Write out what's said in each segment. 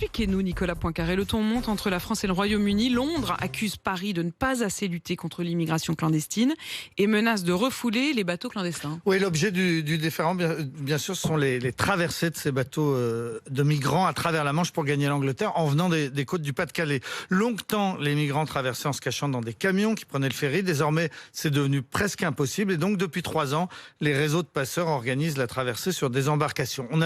Expliquez-nous, Nicolas Poincaré. Le ton monte entre la France et le Royaume-Uni. Londres accuse Paris de ne pas assez lutter contre l'immigration clandestine et menace de refouler les bateaux clandestins. Oui, l'objet du différend, bien sûr, ce sont les traversées de ces bateaux de migrants à travers la Manche pour gagner l'Angleterre en venant des côtes du Pas-de-Calais. Longtemps, les migrants traversaient en se cachant dans des camions qui prenaient le ferry. Désormais, c'est devenu presque impossible. Et donc, depuis 3 ans, les réseaux de passeurs organisent la traversée sur des embarcations. On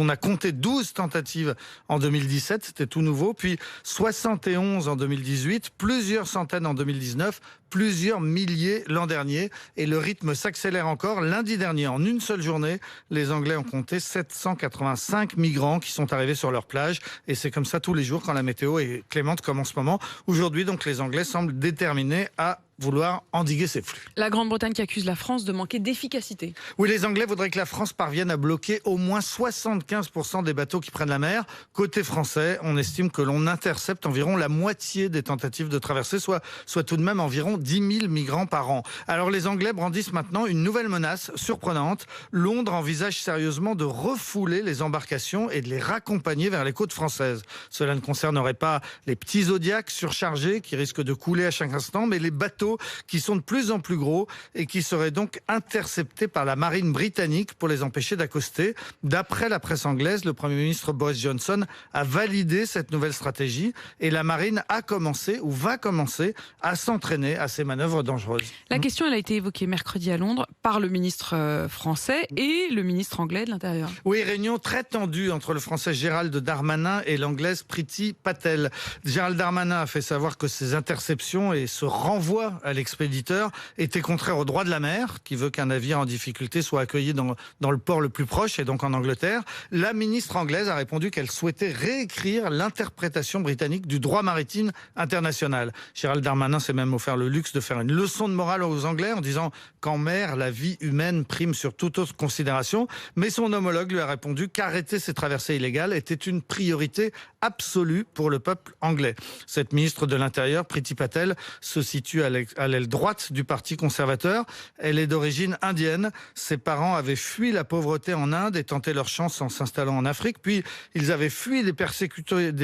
a compté 12 tentatives en 2017, c'était tout nouveau, puis 71 en 2018, plusieurs centaines en 2019, plusieurs milliers l'an dernier, et le rythme s'accélère encore. Lundi dernier, en une seule journée, les Anglais ont compté 785 migrants qui sont arrivés sur leur plage, et c'est comme ça tous les jours quand la météo est clémente comme en ce moment. Aujourd'hui, donc, les Anglais semblent déterminés à vouloir endiguer ces flux. La Grande-Bretagne qui accuse la France de manquer d'efficacité. Oui, les Anglais voudraient que la France parvienne à bloquer au moins 75% des bateaux qui prennent la mer. Côté français, on estime que l'on intercepte environ la moitié des tentatives de traversée, soit tout de même environ 10 000 migrants par an. Alors les Anglais brandissent maintenant une nouvelle menace surprenante. Londres envisage sérieusement de refouler les embarcations et de les raccompagner vers les côtes françaises. Cela ne concernerait pas les petits Zodiacs surchargés qui risquent de couler à chaque instant, mais les bateaux qui sont de plus en plus gros et qui seraient donc interceptés par la marine britannique pour les empêcher d'accoster. D'après la presse anglaise, le Premier ministre Boris Johnson a validé cette nouvelle stratégie et la marine a commencé ou va commencer à s'entraîner à ces manœuvres dangereuses. La question, elle a été évoquée mercredi à Londres par le ministre français et le ministre anglais de l'Intérieur. Oui, réunion très tendue entre le français Gérald Darmanin et l'anglaise Priti Patel. Gérald Darmanin a fait savoir que ces interceptions et ce renvoi à l'expéditeur était contraire au droit de la mer, qui veut qu'un navire en difficulté soit accueilli dans le port le plus proche, et donc en Angleterre. La ministre anglaise a répondu qu'elle souhaitait réécrire l'interprétation britannique du droit maritime international. Gérald Darmanin s'est même offert le luxe de faire une leçon de morale aux Anglais en disant qu'en mer, la vie humaine prime sur toute autre considération. Mais son homologue lui a répondu qu'arrêter ces traversées illégales était une priorité absolue pour le peuple anglais. Cette ministre de l'Intérieur, Priti Patel, se situe à l'aile droite du Parti conservateur. Elle est d'origine indienne. Ses parents avaient fui la pauvreté en Inde et tenté leur chance en s'installant en Afrique. Puis, ils avaient fui des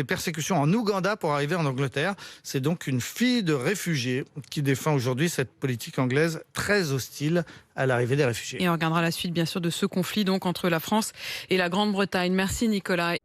persécutions en Ouganda pour arriver en Angleterre. C'est donc une fille de réfugiés qui défend aujourd'hui cette politique anglaise très hostile à l'arrivée des réfugiés. Et on regardera la suite, bien sûr, de ce conflit donc entre la France et la Grande-Bretagne. Merci, Nicolas.